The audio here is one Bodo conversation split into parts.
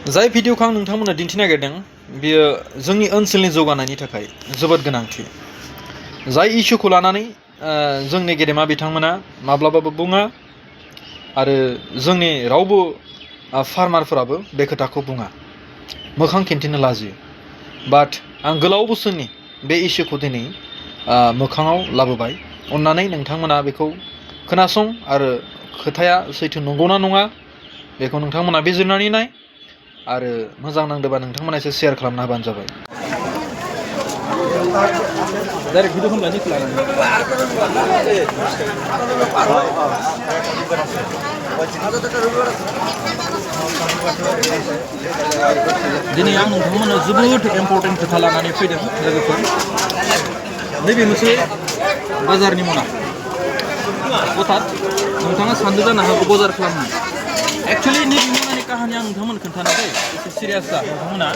जाय भिडिअखौ आं नोंथांमोननो दिन्थिनो नागिरदों बियो जोंनि ओनसोलनि जौगानायनि थाखाय जोबोद गोनांथि। जाय इस्युखौ लानानै जोंनि गेदेमा बिथांमोना माब्लाबाबो बुङा आरो जोंनि रावबो फार्मारफोराबो बे खोथाखौ बुङा, मोखां खिन्थिनो लाजियो। बाट आं गोलाव बोसोरनि बे इस्युखौ दिनै मोखाङाव लाबोबाय। अन्नानै नोंथांमोना बेखौ खोनासं आरो खोथाया सैथो नंगौना नङा बेखौ नोंथांमोना बिजिरनानै नाय आरो मोजां नांदोंबा नोंथांमोना एसे शेयार खालामना होबानो जाबाय। डाइरेक्ट भिडिअ खालामनानै दिनै आं नोंथांमोननो जोबोद इम्पर्टेन्ट खोथा लानानै फैदों लोगोफोर। नैबे मोनसे बाजारनि मना अर्थात नोंथाङा सानदों जानो हागौ बाजार खालामनो। एक्चुअली नैबे मनानि काहानि आं नोंथांमोन खोन्थानोसै एसे सिरियास जा। नोंथांमोना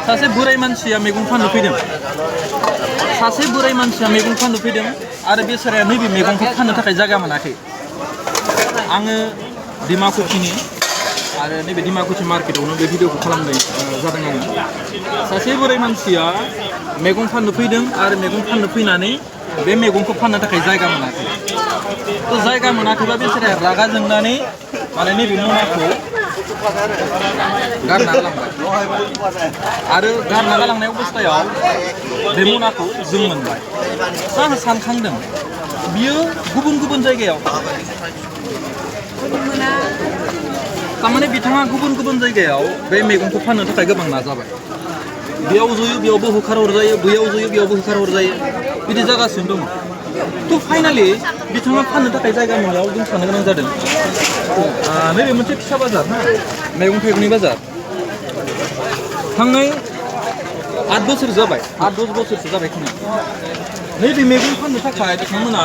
सासे बोराय मानसिया मैगं फाननो फैदों। सासे बोराय मानसिया मैगं फाननो फैदों आरो बेसाराया नैबे मैगंखौ फाननो थाखाय जायगा मोनाखै। आङो डिमाकुसिनि आरो नैबे डिमाकुसि मार्केटावनो बे भिडिअखौ खालामनाय जादों आङो। सासे बोराय मानसिया मैगं फाननो फैदों आरो मैगं फाननो फैनानै बे मैगंखौ फाननो थाखाय जायगा मोनाखै। तो जायगा मोनाखैबा बेसाराया रागा जोंनानै माने नैबे मनाखौ गारना गालांबाय आरो गारना गालांनाय अबस्थायाव बे मनाखौ जों मोनबाय। आं सानखांदों बियो गुबुन गुबुन जायगायाव थारमाने बिथाङा गुबुन गुबुन जायगायाव बे मैगंखौ फाननो थाखाय गोबां नाजाबाय। बेयाव जयो बेयावबो होखार हरजायो, बैयाव जयो बेयावबो होखार हरजायो, बिदि जागासिनो दङ। थ' फाइनालि बिथाङा फाननो थाखाय जायगा मोननायाव जों साननो गोनां जादों नैबे मोनसे फिसा बाजार, मैगं थाइगंनि बाजार। थांनाय 8 बोसोर जाबाय, 8-10 बोसोरसो जाबाय खोमा। नैबे मैगं फाननो थाखाय बिथांमोना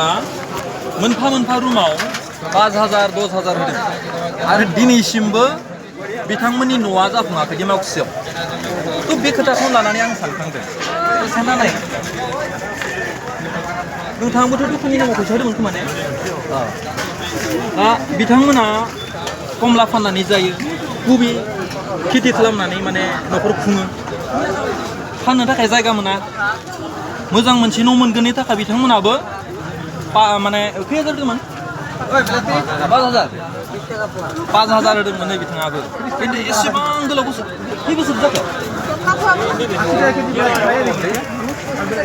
मोनफा मोनफा रुमाव 5,000 10,000 होदों आरो दिनैसिमबो बिथांमोननि न'आ जाफुङाखै डिमाकुसियाव। थ' बे खोथाखौ लानानै आं सानखांदों, सानना नाय नोंथाङाबोथ' दखाननि नामाव फैसा होदोंमोन खोमा ने? बिथांमोना कमला फाननानै जायो, कबि खेथि खालामनानै माने न'खर खुङो। फाननो थाखाय जायगा मोना, मोजां मोनसे न' मोनगोननि थाखाय बिथांमोनाबो माने खै हाजार होदोंमोन? 5,000 होदोंमोन नै बिथाङाबो। खिन्थु एसेबां गोलाव बोसोर खै बोसोर जाखो?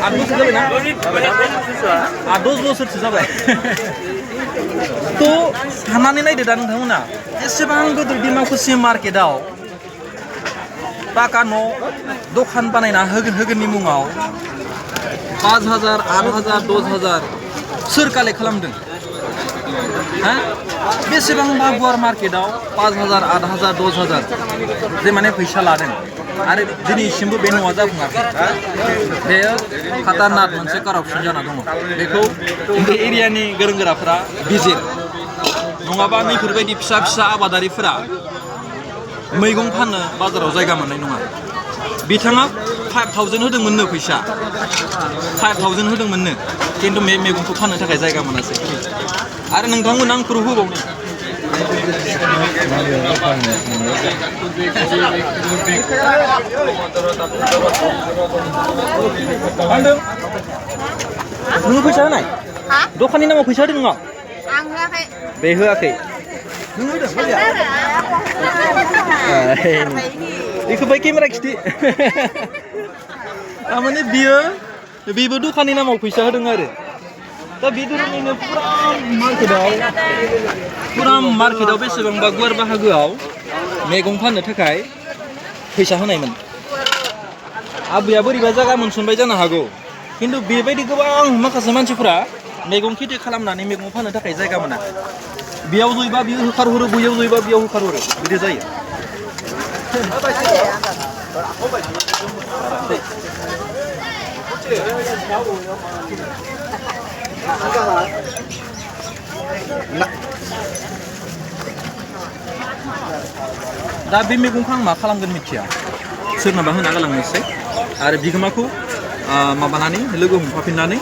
8 बोसोर जाबायना? 8-10 बोसोरसो जाबाय। थ' साननानै नायदो दा नोंथांमोना एसेबां गिदिर डिमाकुसि मार्केटआव पाका न' दखान बानायना होगोननि मुङाव 5,000 8,000 10,000 सोर कालेक्ट खालामदों? बेसेबांबा गुवार मार्केटआव 5,000 8,000 10,000 जे माने फैसा लादों आरो दिनैसिमबो बे न'आ जाफुङाखै। बेयो खातारनाक मोनसे कारापसन जाना दङ। बेखौ बे एरियानि गोरों गोराफोरा बिजिर, नङाबा नैफोरबायदि फिसा फिसा आबादारिफोरा मैगं फाननो बाजाराव जायगा मोननाय नङा। बिथाङा 5,000 होदोंमोननो फैसा, 5,000 होदोंमोननो, खिन्थु बे मैगंखौ फाननो थाखाय जायगा मोनासै। आरो नोंथांमोन आं प्रुफ होबावनो नोङो फैसा होनाय? दखाननि नामाव फैसा होदों नङा? आं होआखै। बे होआखै? नों होदों? बेखौ बै केमेरा खिथि। थारमाने बेबो दखाननि नामाव फैसा होदों आरो। दा बे धरनैनो पुरा मार्केटआव बेसेबांबा गुवार बाहागोआव मैगं फाननो थाखाय फैसा होनायमोन। आबैया बोरैबा जायगा मोनसनबाय जानो हागौ, खिन्थु बेबायदि गोबां माखासे मानसिफोरा मैगं खेथि खालामनानै मैगं फाननो थाखाय जायगा मोना। बेयाव जयोबा बेयाव होखार हरो, बैयाव जयोबा बेयाव होखार हरो, बिदि जायो। दा बे मैगंखौ आं मा खालामगोन मिथिया, सोरनाबा होना गालांनोसै आरो बिगोमाखौ माबानानै लोगो हमफाफिननानै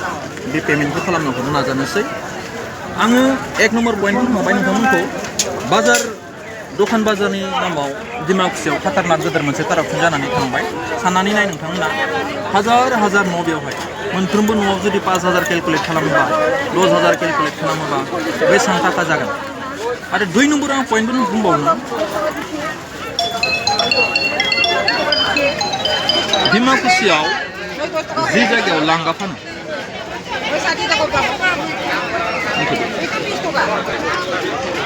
बे पेमेन्टखौ खालामना हरनो नाजानोसै। आङो 1 नम्बर पइन्ट बुंखांबाय नोंथांमोनखौ, बाजार दखान बाजारनि नामाव डिमाकुसियाव खाटारनाक गोदोर मोनसे कारापसन जानानै थांबाय साननानै नाय नोंथांमोना हाजार न' बेवहाय मोनफ्रोमबो न'आव जुदि 5,000 केलकुलेट खालामोबा 10,000 केलकुलेट खालामोबा बेसेबां थाखा जागोन आरो 2 नम्बर आं पइन्टबो बुंबावनो डिमाकुसियाव जि जायगायाव लांगा फानो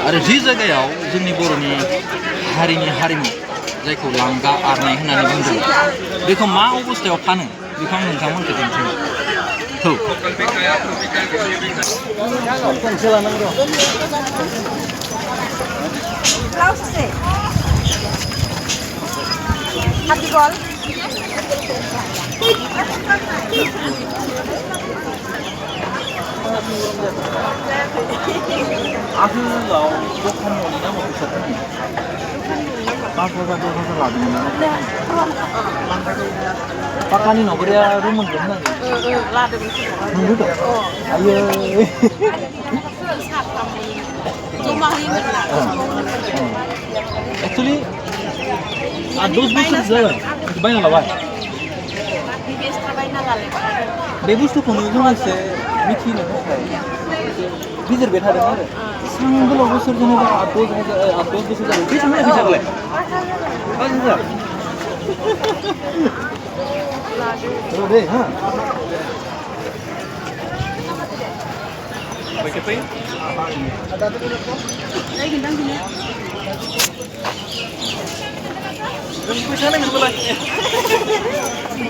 आरो जि जायगायाव जोंनि बर'नि हारिनि हारिमु जायखौ लांगा आरनाय होननानै बुंदों बेखौ मा अबस्थायाव फानो बेखौ आं नोंथांमोनखौ दिन्थिनो आगोलाव दखान न'नि नामाव फैसा फानो 5,000 लादोंमोन पाकानि न'गरिया रुम मोनगोन होननानै नंगौ दा आयै एक्चुअली 10 बोसोर जाबाय बायना लाबाय बे बुस्थुखौनो जों एसे मिथिनो थाखाय बिजिरबाय थादों आरो बेसेबां गोलाव बोसोर जेनेबा 10 बोसोर जाबाय बेसेबां फैसाखौलाय 5,000 दे हा Baik apa ini? Bisa nih nggak lagi?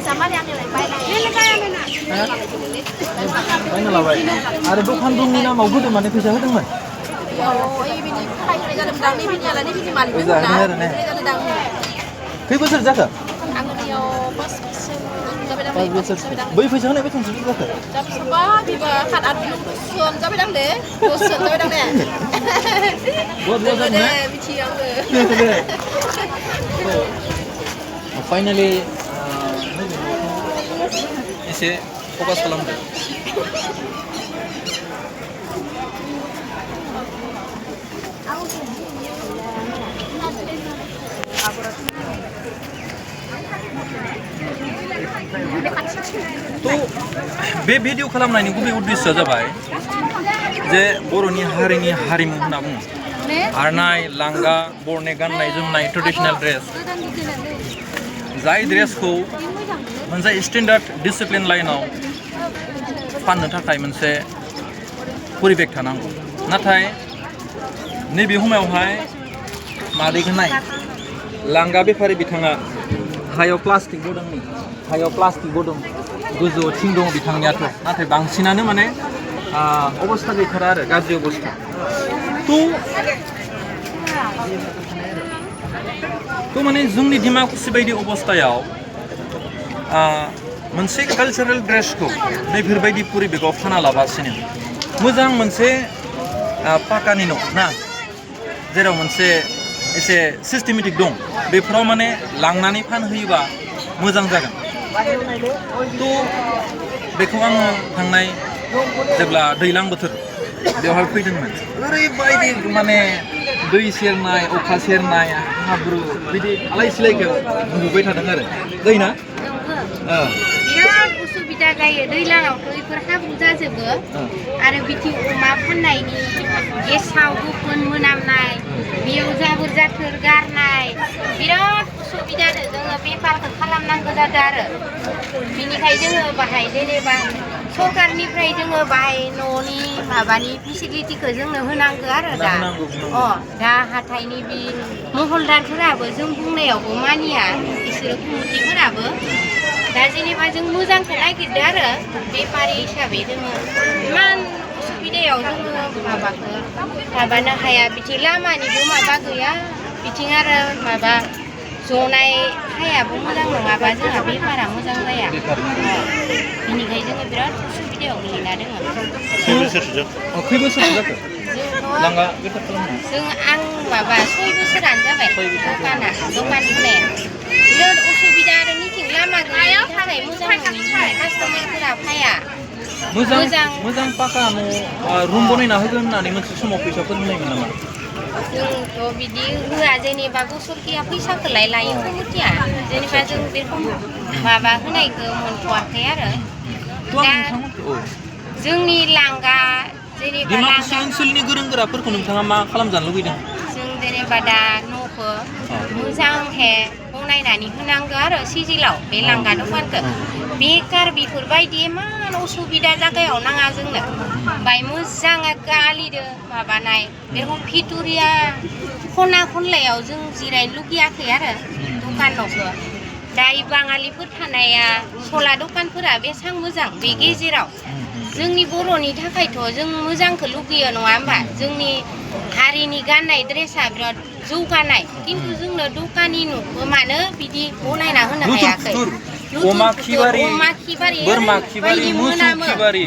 Sama yang lain baik. Ini kayak mana? Ini lah baik. Ada bukan dulu nama gue di mana bisa ada mana? Oh, ini kayak ada dang ini nyala ini di mana? Bisa nih. Kayak besar jaga? Aku dia pas बै फैसाखौलाय बेसेबां जाखो जाबा बिबा खाद आद सोन जाबाय दां दे सोन जाबाय दां दे बहुत दे मिथि आङो फाइनाली एसे फकास खालामदो बे भिडिअ खालामनायनि गुबै उद्देश्यआ जाबाय जे बर'नि हारिनि हारिमु होनना बुङो आरनाय लांगा बर'नि गाननाय जोमनाय ट्रेडिशनेल ड्रेस जाय ड्रेसखौ मोनसे स्टेन्डार्ड डिसिप्लिन लाइनाव फाननो थाखाय मोनसे परिबेक थानांगौ नाथाय नैबे समावहाय मादैखौ नाय लांगा बेफारि बिथाङा हायाव प्लास्टिक बदोंमोन हायाव प्लास्टिक बदों गोजौआव थिं दङ बिथांनियाथ' नाथाय बांसिनानो माने अबस्था गैथारा आरो गाज्रि अबस्था थ' माने जोंनि डिमाकुसि बायदि अबस्थायाव मोनसे कालचारेल ड्रेसखौ नैफोरबायदि परिबेकआव फाना लाबासिनो मोजां मोनसे पाकानि न' ना जेराव मोनसे एसे सिस्टेमेटिक दं बेफोराव माने लांनानै फानहैयोबा मोजां जागोन थ' बेखौ आङो थांनाय जेब्ला दैज्लां बोथोर बेवहाय फैदोंमोन ओरैबायदि माने दै सेरनाय अखा सेरनाय हाब्रु बिदि आलाय सिलायखौ नुबाय थादों आरो दैना बिराद उसुबिदा जायो दैज्लाङावथ' बेफोर हाब्रु जाजोबो आरो बिथिं अमा फाननायनि गेसाव गोफोन मोनामनाय बेयाव जाबोर जाथोर गारनाय बिराद उसुबिदा जोङो बेफारखौ खालामनांगौ जादों आरो बिनिखायनो जोङो बाहाय जेनेबा सरकारनिफ्राय जोङो बाहाय न'नि माबानि फेसिलिटिखौ जोंनो होनांगौ आरो दा हाथाइनि बे महलदारफोराबो जों बुंनायावबो मानिया बिसोरो कमिटिफोराबो दा जेनेबा जों मोजांखौ नागिरदों आरो बेफारि हिसाबै जोङो इमान उसुबिदायाव जोङो माबाखौ माबानो हाया बिथिं लामानिबो माबा गैया बिथिं आरो माबा जनाय हायाबो मोजां नङाबा जोंहा बेफारा मोजां जाया बिनिखाय जोङो बिराद उसुबिदायाव गोलैना दोङो खै बोसोरसो जाखो लांगा बेफार खालामनो जों आं माबा 6 बोसोरानो जाबाय दखान होनाया बिराद उसुबिदा आरो निथिं लामा गैयिनि थाखाय मोजां नङिनि कास्टमारफोरा फाया मोजां पाका न' रुम बनायना होगोन होननानै मोनसे समाव फैसाफोर होनायमोन नामा जोंथ' बिदि होआ जेनेबा बोसोरकिया फैसाखौलाय लायो कमिटिया जेनेबा जों बेखौ माबा होनायखौ मोनथ'वाखै आरो दा जोंनि लांगा जेनेबा दिमाकुसि ओनसोलनि गोरों गोराफोरखौ नोंथाङा मा खालामजानो लुबैदों जों जेनेबा दा न'खौ मोजांहे बनायनानै होनांगौ आरो सिजिलाव बे लांगा दखानखौ बेकार बेफोरबायदि इमान असुबिदा जागायाव नाङा जोंनो बाय मोजां गालिदो माबानाय बे रखम भिट'रिया खना खनलायाव जों जिरायनो लुगैयाखै आरो दखान न'खौ दाय बाङालिफोर थानाया सला दखानफोरा बेसां मोजां बे गेजेराव जोंनि बर'नि थाखायथ' जों मोजांखौ लुगैयो नङा होमबा जोंनि हारिनि गाननाय ड्रेसा बिराद जौगानाय खिन्थु जोंनो दखाननि न'खौ मानो बिदि बनायना होनो हायाखै अमा खिबारि बोरमा खिबारि मोसौ मोनामो खिबारि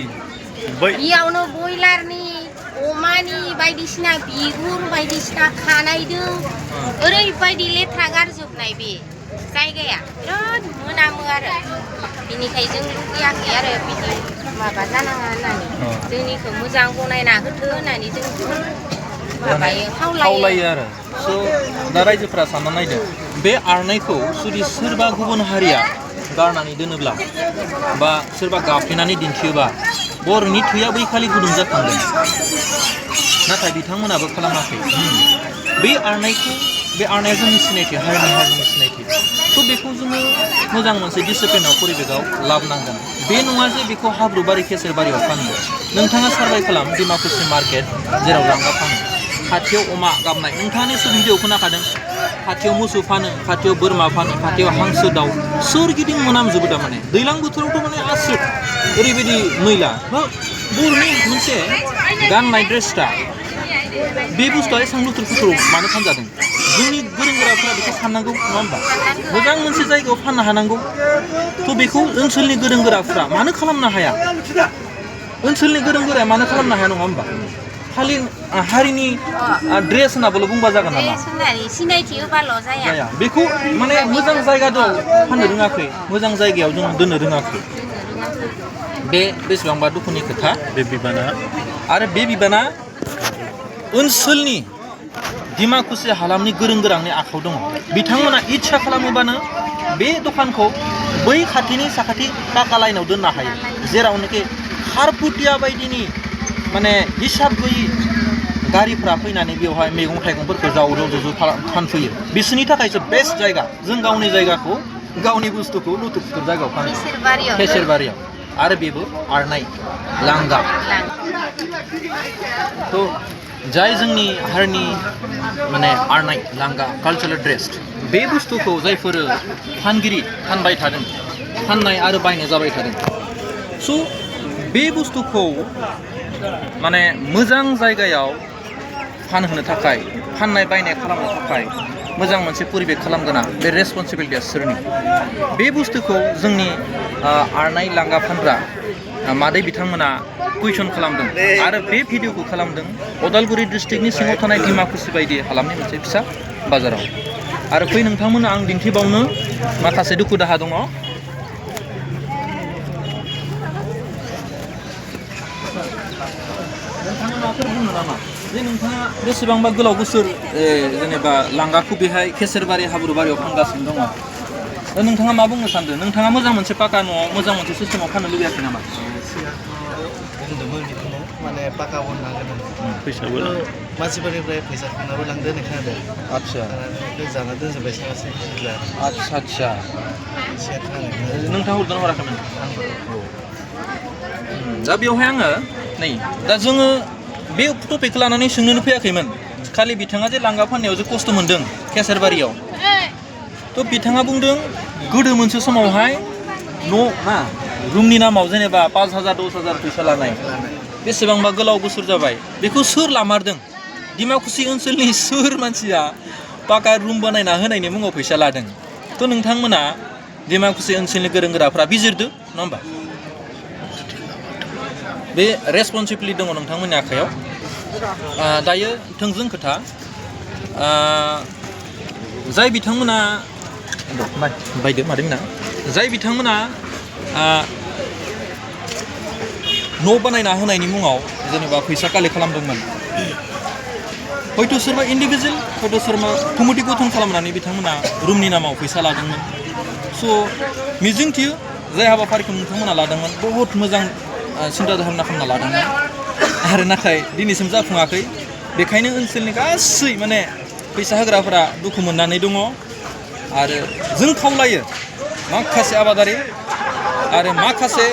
बेयावनो बयलारनि अमानि बायदिसिना बिगुर बायदिसिना खानायदों ओरैबायदि लेथ्रा गारजोबनाय बे जायगाया बिराद मोनामो आरो बिनिखायनो जों लुगैयाखै आरो बिदि माबा जानाङा होननानै जोंनिखौ मोजां बनायना होथो होननानै जों माबायो खावलायो आरो स' दा रायजोफोरा सानना नायदो बे आरनायखौ जुदि सोरबा गुबुन हारिया गारनानै दोनोब्ला बा सोरबा गाफ्लेनानै दिन्थियोबा बर'नि थैया बै खालि गुदुं जाखांगोन नाथाय बिथांमोनाबो खालामाखै बे आरनाया जोंनि सिनायथि हारिनि सिनायथि स' बेखौ जोङो मोजां मोनसे डिसिप्लिनाव परिबेकआव लाबोनांगोन बे नङा जे बेखौ हाब्रुबारि केसेरबारियाव फानो नोंथाङा सार्भे खालाम डिमाकुसि मार्केट जेराव लांगा फानो खाथियाव अमा गाबनाय नोंथाङा सब भिडिअ खोनाखादों खाथियाव मोसौ फानो खाथियाव बोरमा फानो खाथियाव हांसो दाउ सोरगिदिं मोनामजोबो थारमाने दैज्लां बोथोरावथ' माने आसुर ओरैबायदि मैला बर'नि मोनसे गाननाय ड्रेसटा बे बुस्थुआ एसेबां लुथुर फुथुर मानो फानजादों जोंनि गोरों गोराफोरा बेखौ साननांगौ नङा होमबा मोजां मोनसे जायगायाव फाननो हानांगौ थ' बेखौ ओनसोलनि गोरों गोराफोरा मानो खालामनो हाया ओनसोलनि गोरों गोराया मानो खालामनो हाया नङा होमबा खालि हारिनि ड्रेस होनाबोल' बुंबा जागोन नामा सिनायथि होबाल' जाया बेखौ माने मोजां जायगा दं फाननो रोङाखै मोजां जायगायाव जों दोननो रोङाखै बे बेसेबांबा दुखुनि खोथा बे बिबाना आरो बे बिबाना ओनसोलनि डिमाकुसि हालामनि गोरों गोरांनि आखायाव दङ बिथांमोना इच्छा खालामोबानो बे दखानखौ बै खाथिनि साखाथि टाका लाइनाव दोननो हायो जेरावनोखि खारफुटिया बायदिनि माने हिसाब गैयि गारिफ्रा फैनानै बेवहाय मैगं थाइगंफोरखौ जाव फानफैयो बिसोरनि थाखायसो बेस्ट जायगा जों गावनि जायगाखौ गावनि बुस्थुखौ लुथुर फुथुर जायगायाव फानो केसेरबारियाव आरो बेबो आरनाय लांगा थ' जाय जोंनि हारिनि माने आरनाय लांगा कालचारेल ड्रेस बे बुस्थुखौ जायफोर फानगिरि फानबाय थादों फाननाय आरो बायनाय जाबाय थादों स' बे बुस्थुखौ माने मोजां जायगायाव फानहोनो थाखाय फाननाय बायनाय खालामनो थाखाय मोजां मोनसे परिबेक खालामगोना बे रेसपन्सिबिलिटिया सोरनि बे बुस्थुखौ जोंनि आरनाय लांगा फानग्रा मादै बिथांमोना कुइसन खालामदों आरो बे भिडिअखौ खालामदों अदालगुरि डिस्ट्रिक्टनि सिङाव थानाय डिमाकुसि बायदि हालामनि मोनसे फिसा बाजाराव आरो फै नोंथांमोना आं दिन्थिबावनो माखासे दुखु दाहा दङ नोंथाङा माफोर बुंनो नामा जे नोंथाङा बेसेबांबा गोलाव बोसोर जेनेबा लांगाखौ बेहाय केसेरबारि हाब्रुबारियाव फानगासिनो दङ दा नोंथाङा मा बुंनो सानदों नोंथाङा मोजां मोनसे पाका न'आव मोजां मोनसे सिस्टेमाव फाननो लुबैयाखै नामा बुंदोंमोन बिखौनो माने पाका बनांगोन फैसाबो मानसिफोरनिफ्राय फैसा खांनाबो लांदो होननाय खोनादों आदसा जाना दोनजोब्बाय सासे आदसा नोंथाङा हरदों हराखैमोन दा बेवहाय आङो नै दा जोङो बे टपिकखौ लानानै सोंनोनो फैयाखैमोन खालि बिथाङा जे लांगा फाननायाव जे खस्थ' मोन्दों केसेरबारियाव थ' बिथाङा बुंदों गोदो मोनसे समावहाय रुमनि नामाव जेनेबा 5,000 10,000 फैसा लानाय बेसेबांबा गोलाव बोसोर जाबाय बेखौ सोर लामारदों डिमाकुसि ओनसोलनि सोर मानसिया पाका रुम बानायना होनायनि मुङाव फैसा लादों थ' नोंथांमोना डिमाकुसि ओनसोलनि गोरों गोराफ्रा बिजिरदो नङा होमबा बे रेसपन्सिबिलिटि दङ नोंथांमोननि आखायाव दायो थोंजों खोथा जाय बिथांमोना बायदो मादैमोना जाय बिथांमोना न' बानायना होनायनि मुङाव जेनेबा फैसा कालेक्ट खालामदोंमोन थ' हयथ' सोरबा इन्डिभिजुवेल हयथ' सोरबा कमिटि गठन खालामनानै बिथांमोना रुमनि नामाव फैसा लादोंमोन स' मिजिंथियो जाय हाबाफारिखौ नोंथांमोना लादोंमोन बहुत मोजां सिन्था धारना खालामना लादोंमोन आरो नाथाय दिनैसिम जाफुङाखै बेखायनो ओनसोलनि गासै माने फैसा होग्राफोरा दुखु मोननानै दङ आरो जों खावलायो माखासे आबादारि आरो माखासे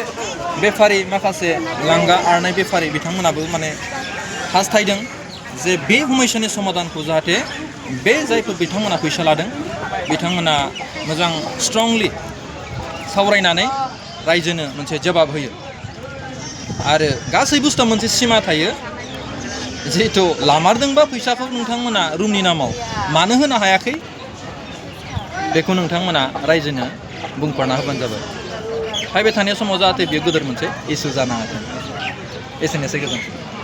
बेफारि माखासे लांगा आरनाय बेफारि बिथांमोनाबो माने हास्थायदों जे बे समस्यानि समाधानखौ जाहाथे बे जायफोर बिथांमोना फैसा लादों बिथांमोना मोजां स्ट्रंलि सावरायनानै रायजोनो मोनसे जवाब होयो आरो गासै बुस्थुआ मोनसे सिमा थायो जिहेथु लामारदोंबा फैसाखौ नोंथांमोना रुमनि नामाव मानो होनो हायाखै बेखौ नोंथांमोना रायजोनो बुंफोरना होबानो जाबाय फैबाय थानाय समाव जाहाथे बेयो गोदोर मोनसे इसु जानो हाथों एसेनोसै गोजोन्थों